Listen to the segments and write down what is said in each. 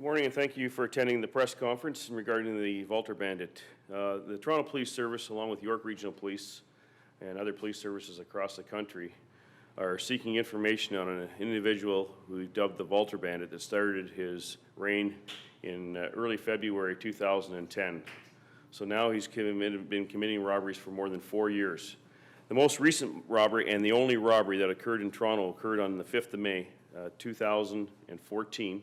Good morning, and thank you for attending the press conference regarding the Walter Bandit. The Toronto Police Service, along with York Regional Police and other police services across the country, are seeking information on an individual who we dubbed the Walter Bandit that started his reign in early February 2010. So now he's been committing robberies for more than 4 years. The most recent robbery, and the only robbery that occurred in Toronto, occurred on the 5th of May, 2014.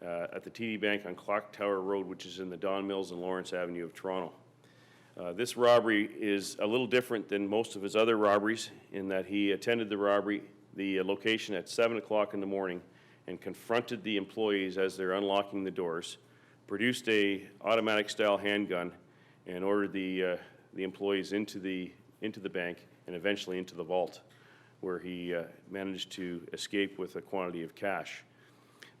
At the TD Bank on Clock Tower Road, which is in the Don Mills and Lawrence Avenue of Toronto. This robbery is a little different than most of his other robberies in that he attended the location at 7 o'clock in the morning and confronted the employees as they're unlocking the doors, produced a automatic style handgun, and ordered the employees into the bank and eventually into the vault, where he managed to escape with a quantity of cash.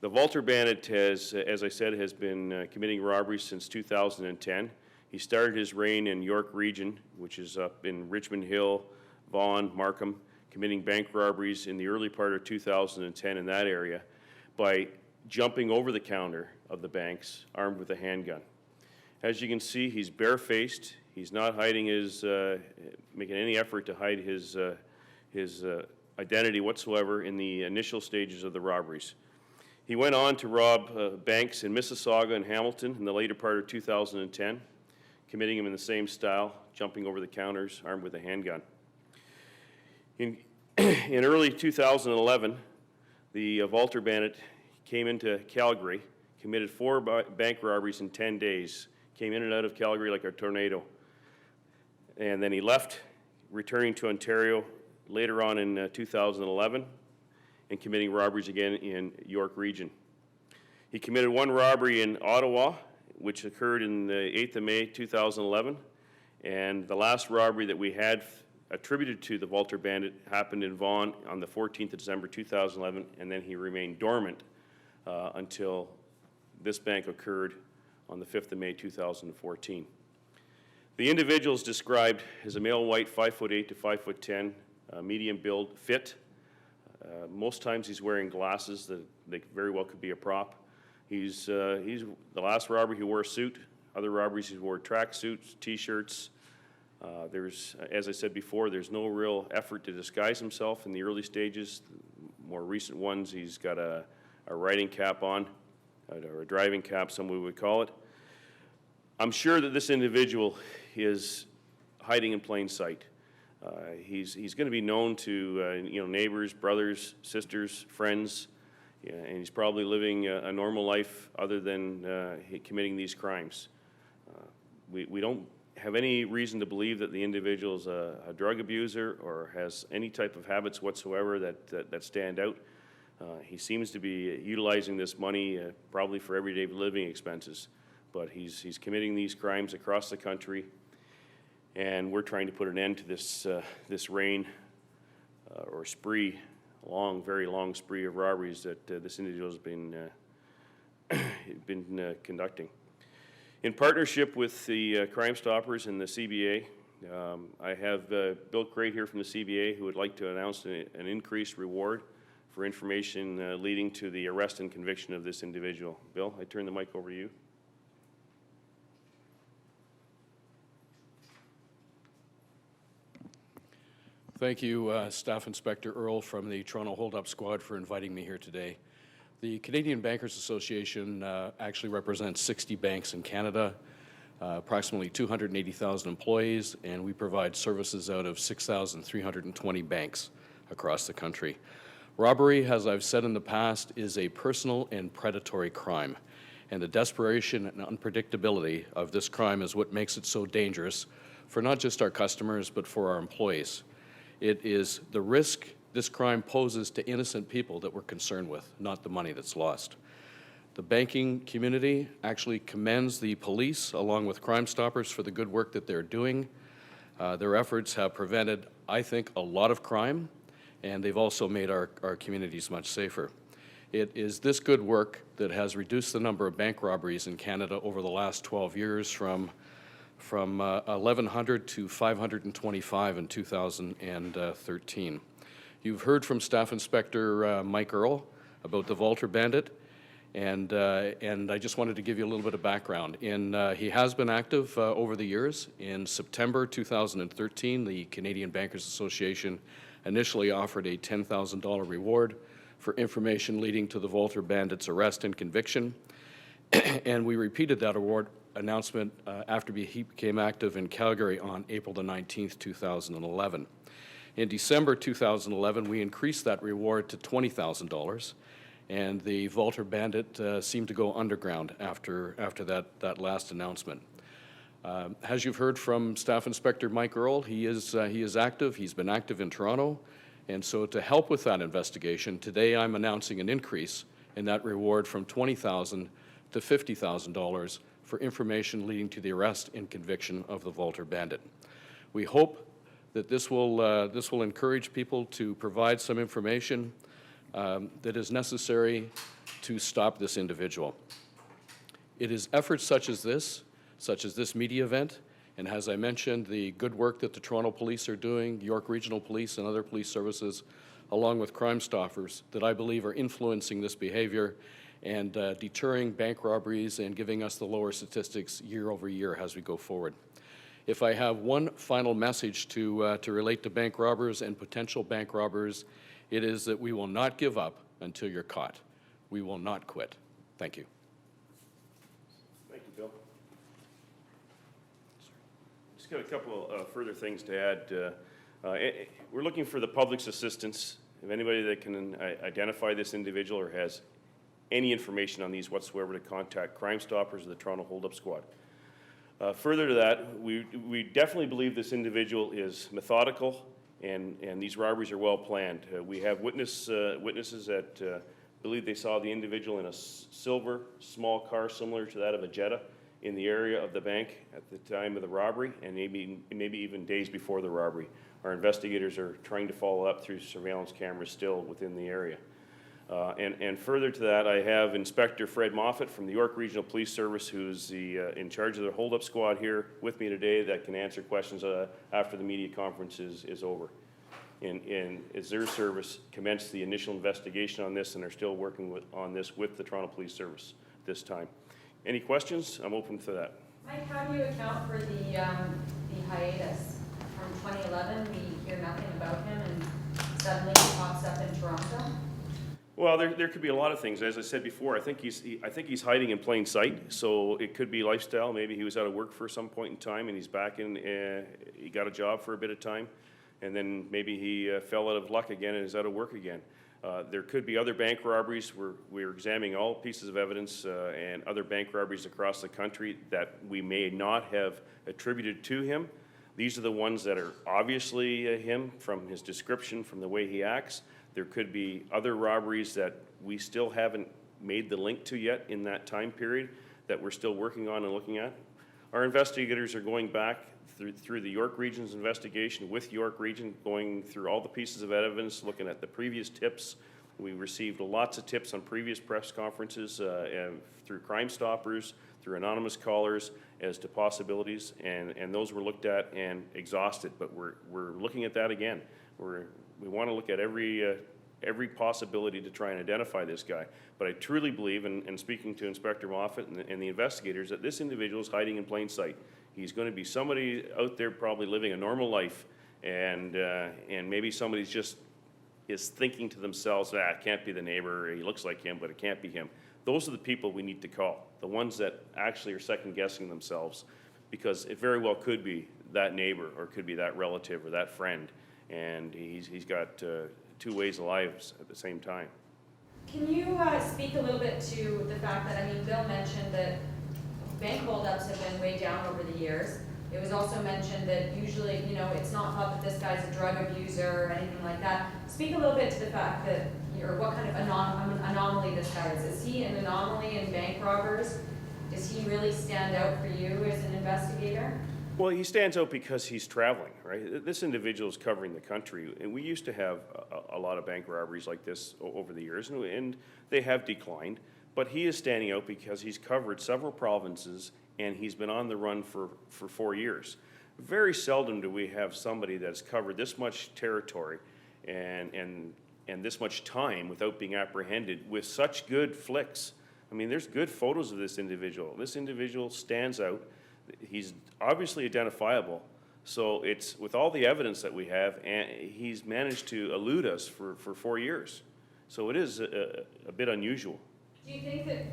The Walter Bandit has, as I said, has been committing robberies since 2010. He started his reign in York Region, which is up in Richmond Hill, Vaughan, Markham, committing bank robberies in the early part of 2010 in that area by jumping over the counter of the banks armed with a handgun. As you can see, he's barefaced. He's not hiding making any effort to hide his identity whatsoever in the initial stages of the robberies. He went on to rob banks in Mississauga and Hamilton in the later part of 2010, committing them in the same style, jumping over the counters, armed with a handgun. In early 2011, the Walter Bandit came into Calgary, committed 4 bank robberies in 10 days, came in and out of Calgary like a tornado. And then he left, returning to Ontario later on in 2011, and committing robberies again in York Region. He committed 1 robbery in Ottawa, which occurred in the 8th of May 2011, and the last robbery that we had attributed to the Walter Bandit happened in Vaughan on the 14th of December 2011, and then he remained dormant until this bank occurred on the 5th of May 2014. The individual is described as a male white, 5'8" to 5'10", medium build, fit. Most times he's wearing glasses that they very well could be a prop. He's the last robbery he wore a suit. Other robberies he wore track suits, t-shirts. As I said before, there's no real effort to disguise himself in the early stages. The more recent ones, he's got a riding cap on, or a driving cap, some would call it. I'm sure that this individual is hiding in plain sight. He's going to be known to neighbors, brothers, sisters, friends, and he's probably living a normal life other than committing these crimes. We don't have any reason to believe that the individual is a drug abuser or has any type of habits whatsoever that stand out. He seems to be utilizing this money probably for everyday living expenses, but he's committing these crimes across the country. And we're trying to put an end to this reign or spree, very long spree of robberies that this individual has been conducting. In partnership with the Crime Stoppers and the CBA, I have Bill Crate here from the CBA who would like to announce an increased reward for information leading to the arrest and conviction of this individual. Bill, I turn the mic over to you. Thank you, Staff Inspector Earl from the Toronto Hold-Up Squad, for inviting me here today. The Canadian Bankers Association actually represents 60 banks in Canada, approximately 280,000 employees, and we provide services out of 6,320 banks across the country. Robbery, as I've said in the past, is a personal and predatory crime, and the desperation and unpredictability of this crime is what makes it so dangerous for not just our customers, but for our employees. It is the risk this crime poses to innocent people that we're concerned with, not the money that's lost. The banking community actually commends the police, along with Crime Stoppers, for the good work that they're doing. Their efforts have prevented, I think, a lot of crime, and they've also made our communities much safer. It is this good work that has reduced the number of bank robberies in Canada over the last 12 years from 1,100 to 525 in 2013. You've heard from Staff Inspector Mike Earl about the Walter Bandit. And I just wanted to give you a little bit of background. He has been active over the years. In September 2013, the Canadian Bankers Association initially offered a $10,000 reward for information leading to the Walter Bandit's arrest and conviction. And we repeated that award announcement after he became active in Calgary on April the 19th, 2011. In December 2011, we increased that reward to $20,000. And the Walter Bandit seemed to go underground after that last announcement. As you've heard from Staff Inspector Mike Earl, he is active. He's been active in Toronto. And so to help with that investigation, today I'm announcing an increase in that reward from $20,000 to $50,000 for information leading to the arrest and conviction of the Walter Bandit. We hope that this will encourage people to provide some information that is necessary to stop this individual. It is efforts such as this media event, and as I mentioned, the good work that the Toronto Police are doing, York Regional Police and other police services, along with Crime Stoppers, that I believe are influencing this behavior and deterring bank robberies and giving us the lower statistics year over year as we go forward. If I have one final message to relate to bank robbers and potential bank robbers, it is that we will not give up until you're caught. We will not quit. Thank you. Thank you, Bill. Just got a couple of further things to add. We're looking for the public's assistance. If anybody that can identify this individual or has any information on these whatsoever, to contact Crime Stoppers or the Toronto Hold-Up Squad. Further to that, we definitely believe this individual is methodical, and these robberies are well planned. We have witnesses that believe they saw the individual in a silver small car similar to that of a Jetta in the area of the bank at the time of the robbery, and maybe even days before the robbery. Our investigators are trying to follow up through surveillance cameras still within the area. And further to that, I have Inspector Fred Moffat from the York Regional Police Service, who's in charge of the hold-up squad here with me today, that can answer questions after the media conference is over. And as their service commenced the initial investigation on this, and they're still working on this with the Toronto Police Service this time. Any questions? I'm open to that. Mike, how do you account for the hiatus? From 2011, we hear nothing about him, and suddenly he pops up in Toronto? Well, there could be a lot of things. As I said before, I think he's hiding in plain sight. So it could be lifestyle. Maybe he was out of work for some point in time, and he's back in. He got a job for a bit of time, and then maybe he fell out of luck again and is out of work again. There could be other bank robberies. We're examining all pieces of evidence and other bank robberies across the country that we may not have attributed to him. These are the ones that are obviously him from his description, from the way he acts. There could be other robberies that we still haven't made the link to yet in that time period that we're still working on and looking at. Our investigators are going back through the York Region's investigation with York Region, going through all the pieces of evidence, looking at the previous tips. We received lots of tips on previous press conferences through Crime Stoppers, through anonymous callers as to possibilities, and those were looked at and exhausted. But we're looking at that again. We want to look at every possibility to try and identify this guy. But I truly believe, and speaking to Inspector Moffat and the investigators, that this individual is hiding in plain sight. He's going to be somebody out there probably living a normal life, and maybe somebody's just is thinking to themselves, it can't be the neighbor, he looks like him, but it can't be him. Those are the people we need to call, the ones that actually are second-guessing themselves, because it very well could be that neighbor, or could be that relative or that friend, and he's got two ways of lives at the same time. Can you speak a little bit to the fact that, Bill mentioned that bank holdups have been way down over the years. It was also mentioned that usually, it's not thought that this guy's a drug abuser or anything like that. Speak a little bit to the fact that, or what kind of anomaly this guy is. Is he an anomaly in bank robbers? Does he really stand out for you as an investigator? Well, he stands out because he's traveling, right? This individual is covering the country, and we used to have a lot of bank robberies like this over the years, and they have declined. But he is standing out because he's covered several provinces, and he's been on the run for 4 years. Very seldom do we have somebody that's covered this much territory and this much time without being apprehended with such good flicks. I mean, there's good photos of this individual. This individual stands out. He's obviously identifiable. So it's, with all the evidence that we have, and he's managed to elude us for 4 years. So it is a bit unusual. Do you think that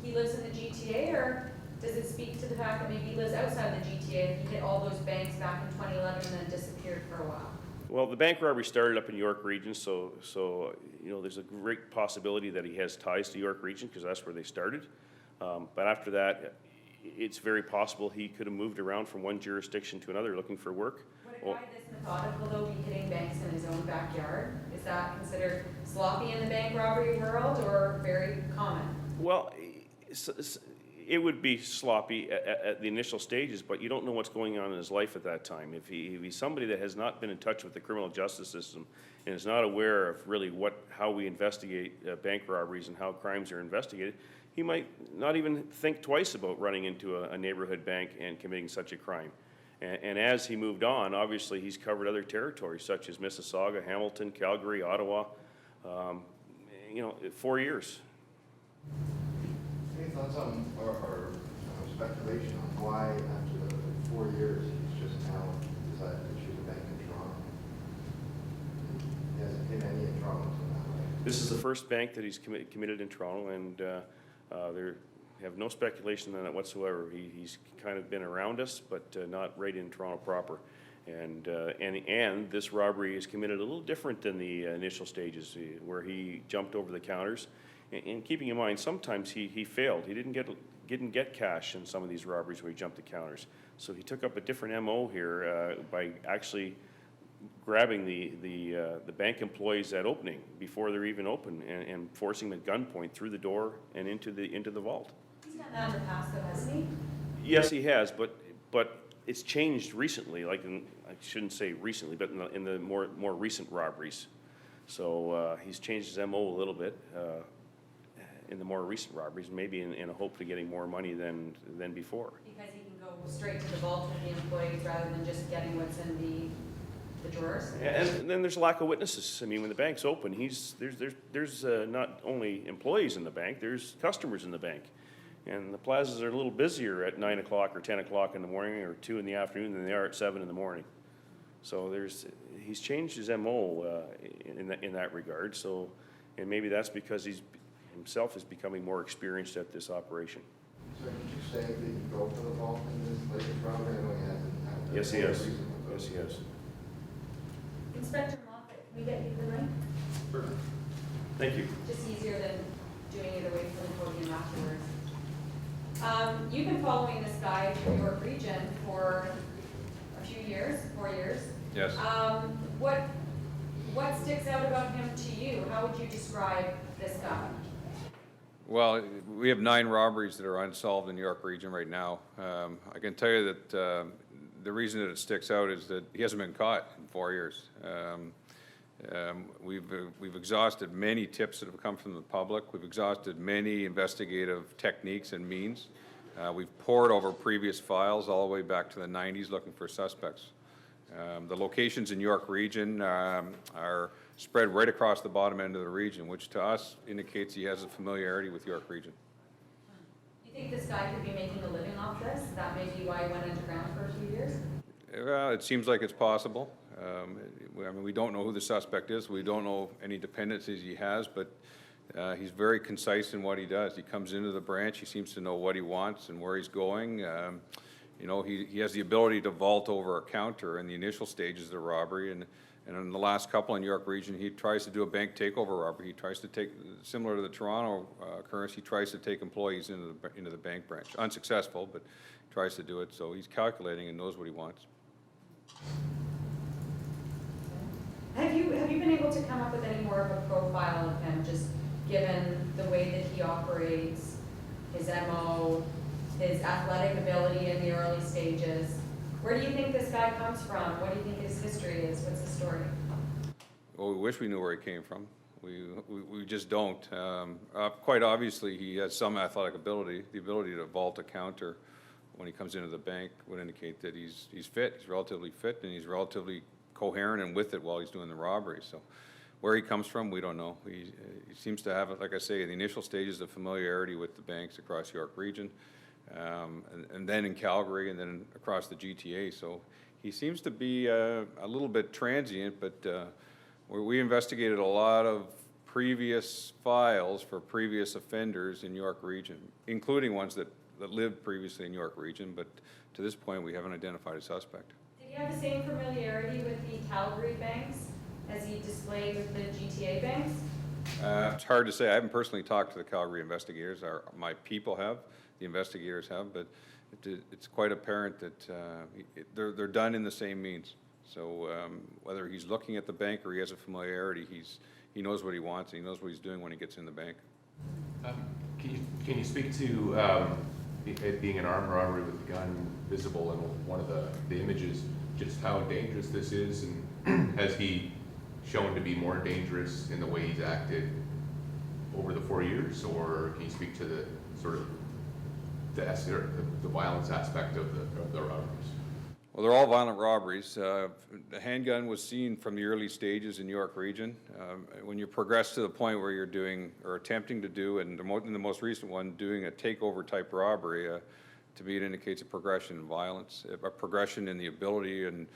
he lives in the GTA, or does it speak to the fact that maybe he lives outside the GTA? He hit all those banks back in 2011 and then disappeared for a while. Well, the bank robbery started up in York Region, so you know, there's a great possibility that he has ties to York Region, because that's where they started. But after that, it's very possible he could have moved around from one jurisdiction to another looking for work. Would a guy this methodical, though, be hitting banks in his own backyard? Is that considered sloppy in the bank robbery world, or very common? Well, it would be sloppy at the initial stages, but you don't know what's going on in his life at that time. If he's somebody that has not been in touch with the criminal justice system and is not aware of really how we investigate bank robberies and how crimes are investigated, he might not even think twice about running into a neighborhood bank and committing such a crime. And as he moved on, obviously he's covered other territories such as Mississauga, Hamilton, Calgary, Ottawa, you know, 4 years. Any thoughts on, or speculation on why after the 4 years he's just now decided to choose a bank in Toronto? He hasn't hit any in Toronto until now, right? This is the first bank that he's committed in Toronto, and there have no speculation on it whatsoever. He's kind of been around us, but not right in Toronto proper. And this robbery is committed a little different than the initial stages, where he jumped over the counters. And keeping in mind, sometimes he failed. He didn't get cash in some of these robberies where he jumped the counters. So he took up a different MO here by actually grabbing the bank employees at opening before they're even open, and forcing them at gunpoint through the door and into the vault. He's done that in the past, though, hasn't he? Yes, he has, but it's changed recently. Like I shouldn't say recently, but in the more recent robberies. So he's changed his MO a little bit in the more recent robberies, maybe in a hope to getting more money than before. Because he can go straight to the vault with the employees rather than just getting what's in the drawers. And then there's a lack of witnesses. I mean, when the bank's open, there's not only employees in the bank, there's customers in the bank. And the plazas are a little busier at 9 o'clock or 10 o'clock in the morning or 2 in the afternoon than they are at 7 in the morning. So he's changed his MO in that regard. So, and maybe that's because himself is becoming more experienced at this operation. So did you say that you go for the vault in this latest robbery? I know he hasn't had that. Yes, he has. Yes, he has. Inspector Moffat, can we get you to the ring? Sure. Thank you. Just easier than doing it away from the podium afterwards. You've been following this guy through York Region for a few years, 4 years. Yes. What sticks out about him to you? How would you describe this guy? Well, we have 9 robberies that are unsolved in the York Region right now. I can tell you that the reason that it sticks out is that he hasn't been caught in 4 years. We've exhausted many tips that have come from the public. We've exhausted many investigative techniques and means. We've pored over previous files all the way back to the 90s looking for suspects. The locations in York Region are spread right across the bottom end of the region, which to us indicates he has a familiarity with York Region. Do you think this guy could be making a living off this? That may be why he went underground for a few years? Well, it seems like it's possible. I mean, we don't know who the suspect is. We don't know any dependencies he has, but he's very concise in what he does. He comes into the branch, he seems to know what he wants and where he's going. You know, he has the ability to vault over a counter in the initial stages of the robbery, and in the last couple in York Region, he tries to do a bank takeover robbery. He tries to take, similar to the Toronto occurrence, he tries to take employees into the bank branch. Unsuccessful, but tries to do it. So he's calculating and knows what he wants. Have you been able to come up with any more of a profile of him, just given the way that he operates, his MO, his athletic ability in the early stages? Where do you think this guy comes from? What do you think his history is? What's his story? Well, we wish we knew where he came from. We just don't. Quite obviously, he has some athletic ability. The ability to vault a counter when he comes into the bank would indicate that he's fit. He's relatively fit, and he's relatively coherent and with it while he's doing the robbery. So Where he comes from, we don't know. He seems to have, like I say, the initial stages of familiarity with the banks across York Region, and then in Calgary, and then across the GTA. So he seems to be a little bit transient, but we investigated a lot of previous files for previous offenders in York Region, including ones that lived previously in York Region, but to this point, we haven't identified a suspect. Did he have the same familiarity with the Calgary banks as he displayed with the GTA banks? It's hard to say. I haven't personally talked to the Calgary investigators. My people have, the investigators have, but it's quite apparent that they're done in the same means. So whether he's looking at the bank or he has a familiarity, he knows what he wants, and he knows what he's doing when he gets in the bank. Can you speak to it being an armed robbery with a gun visible in one of the images, just how dangerous this is, and has he shown to be more dangerous in the way he's acted over the 4 years, or can you speak to the sort of the violence aspect of the robberies? Well, they're all violent robberies. The handgun was seen from the early stages in York Region. When you progress to the point where you're doing or attempting to do, and in the most recent one, doing a takeover type robbery, to me it indicates a progression in violence, a progression in the ability and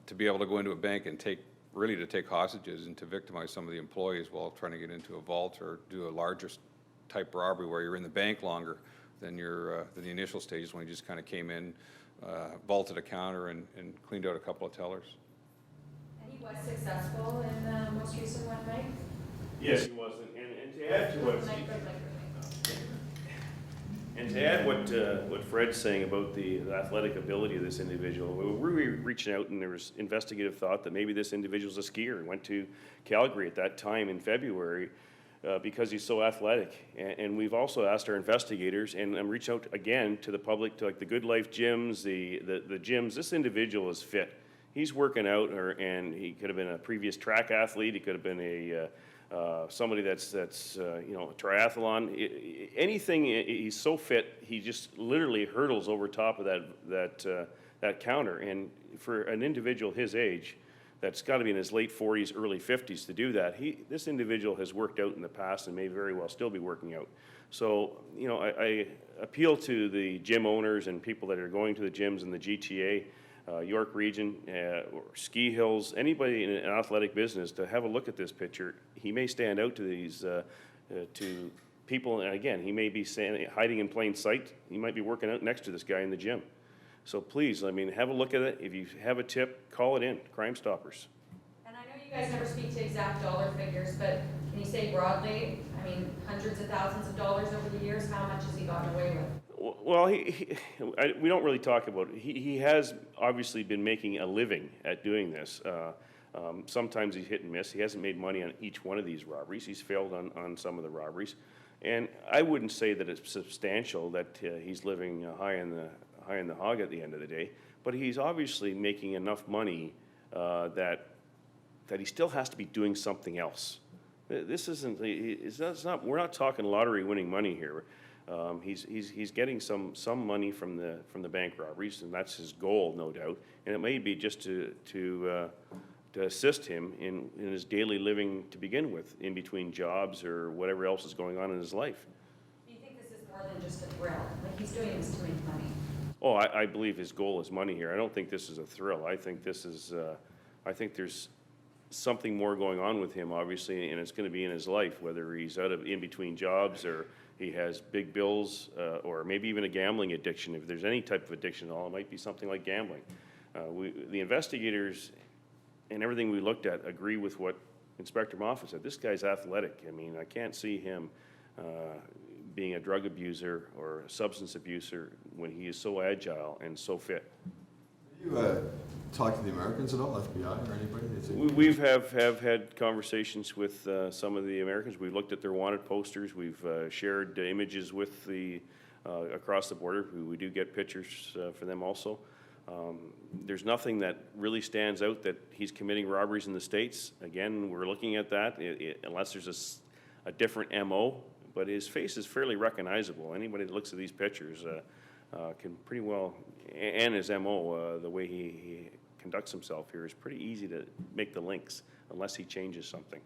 to be able to go into a bank and take hostages and to victimize some of the employees while trying to get into a vault or do a larger type robbery where you're in the bank longer than the initial stages when you just kind of came in, vaulted a counter and cleaned out a couple of tellers. And he was successful in the most recent one, right? Yes, he was, and to add to what what Fred's saying about the athletic ability of this individual, we were reaching out and there was investigative thought that maybe this individual's a skier and went to Calgary at that time in February because he's so athletic. And we've also asked our investigators and reached out again to the public, to like the Good Life gyms, the gyms. This individual is fit. He's working out, and he could have been a previous track athlete. He could have been a somebody that's a triathlon. Anything. He's so fit. He just literally hurdles over top of that counter. And for an individual his age, that's got to be in his late 40s, early 50s to do that. This individual has worked out in the past and may very well still be working out. So, I appeal to the gym owners and people that are going to the gyms in the GTA, York Region, or Ski Hills, anybody in an athletic business to have a look at this picture. He may stand out to these, to people, and again, he may be hiding in plain sight. He might be working out next to this guy in the gym. So please, have a look at it. If you have a tip, call it in, Crime Stoppers. And I know you guys never speak to exact dollar figures, but can you say broadly, hundreds of thousands of dollars over the years, how much has he gotten away with? Well, we don't really talk about it. He has obviously been making a living at doing this. Sometimes he's hit and miss. He hasn't made money on each one of these robberies. He's failed on some of the robberies. And I wouldn't say that it's substantial that he's living high in the hog at the end of the day, but he's obviously making enough money that he still has to be doing something else. This isn't. We're not talking lottery winning money here. He's getting some money from the bank robberies, and that's his goal, no doubt. And it may be just to assist him in his daily living to begin with, in between jobs or whatever else is going on in his life. Do you think this is more than just a thrill? Like he's doing this to make money? Oh, I believe his goal is money here. I don't think this is a thrill. I think this is. I think there's something more going on with him, obviously, and it's going to be in his life, whether he's in between jobs or he has big bills or maybe even a gambling addiction. If there's any type of addiction at all, it might be something like gambling. The investigators and everything we looked at agree with what Inspector Moffat said. This guy's athletic. I can't see him being a drug abuser or a substance abuser when he is so agile and so fit. You talk to the Americans at all, FBI or anybody? We have had conversations with some of the Americans. We've looked at their wanted posters. We've shared images with the across the border. We do get pictures for them also. There's nothing that really stands out that he's committing robberies in the States. Again, we're looking at that, unless there's a different MO, but his face is fairly recognizable. Anybody that looks at these pictures can pretty well, and his MO, the way he conducts himself here is pretty easy to make the links. unless he changes something.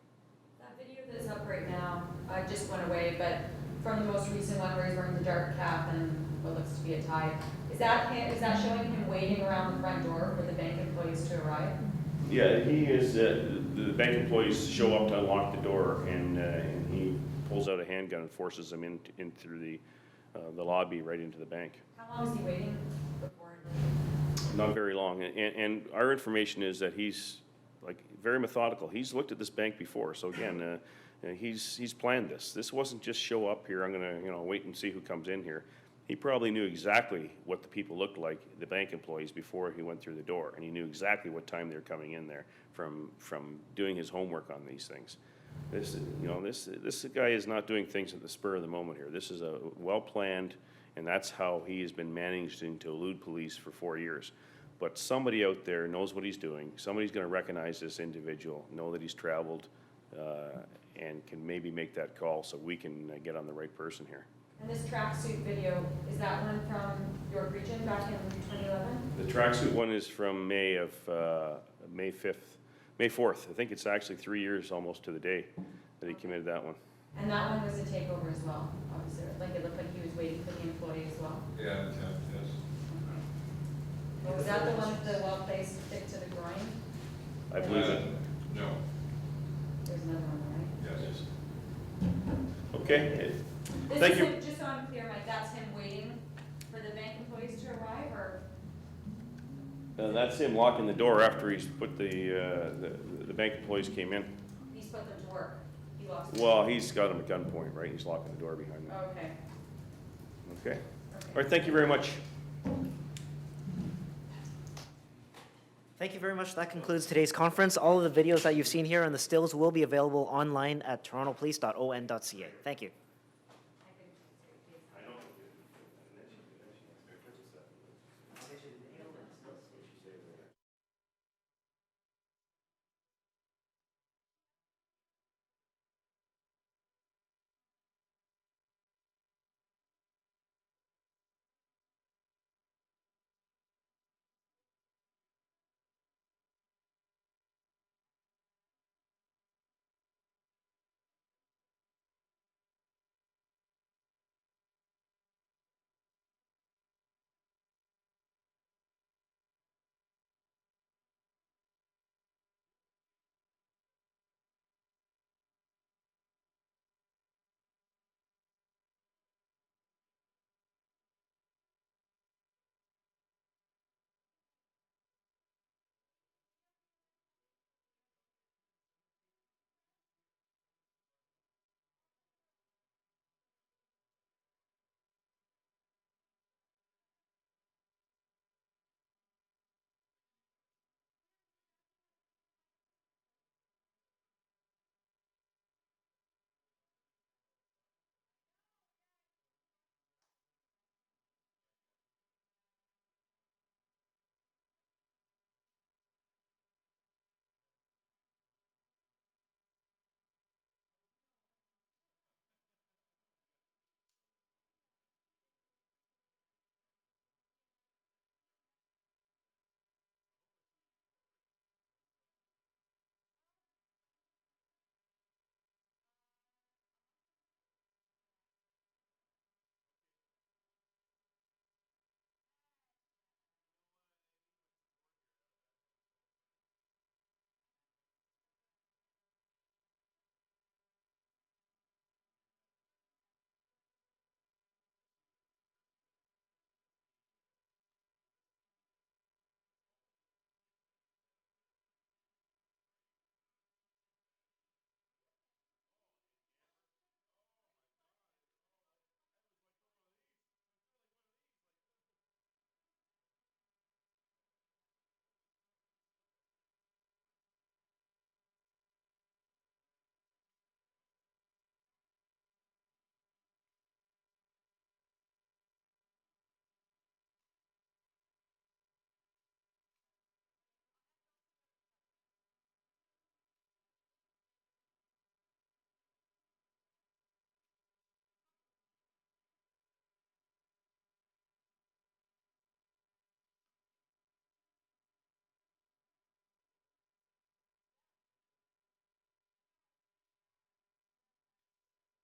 That video that's up right now, just went away, but from the most recent one where he's wearing the dark cap and what looks to be a tie, is that showing him waiting around the front door for the bank employees to arrive? Yeah, he is, the bank employees show up to unlock the door, and he pulls out a handgun and forces them in through the lobby right into the bank. How long is he waiting before? Not very long, and our information is that he's like very methodical. He's looked at this bank before, so again, he's planned this. This wasn't just show up here, I'm gonna, wait and see who comes in here. He probably knew exactly what the people looked like, the bank employees, before he went through the door, and he knew exactly what time they were coming in there from doing his homework on these things. This guy is not doing things at the spur of the moment here. This is a well-planned, and that's how he has been managing to elude police for 4 years. But somebody out there knows what he's doing. Somebody's gonna recognize this individual, know that he's traveled, and can maybe make that call so we can get on the right person here. And this tracksuit video, is that one from York Region back in 2011? The tracksuit one is from May 4th. I think it's actually 3 years almost to the day that he committed that one. And that one was a takeover as well, obviously, like it looked like he was waiting for the employee as well. Yeah, yes. Well, was that the one with the well-placed stick to the groin? I believe it. No, There's another one, right? yes. Okay, This thank is you. him, just so I'm clear, Mike, that's him waiting for the bank employees to arrive, or? That's him locking the door after he's put the bank employees came in. He's put them to work, he lost them. Well, he's got them at gunpoint, right? He's locking the door behind them. Okay, Okay? okay. All right, thank you very much. Thank you very much. That concludes today's conference. All of the videos that you've seen here and the stills will be available online at torontopolice.on.ca. Thank you.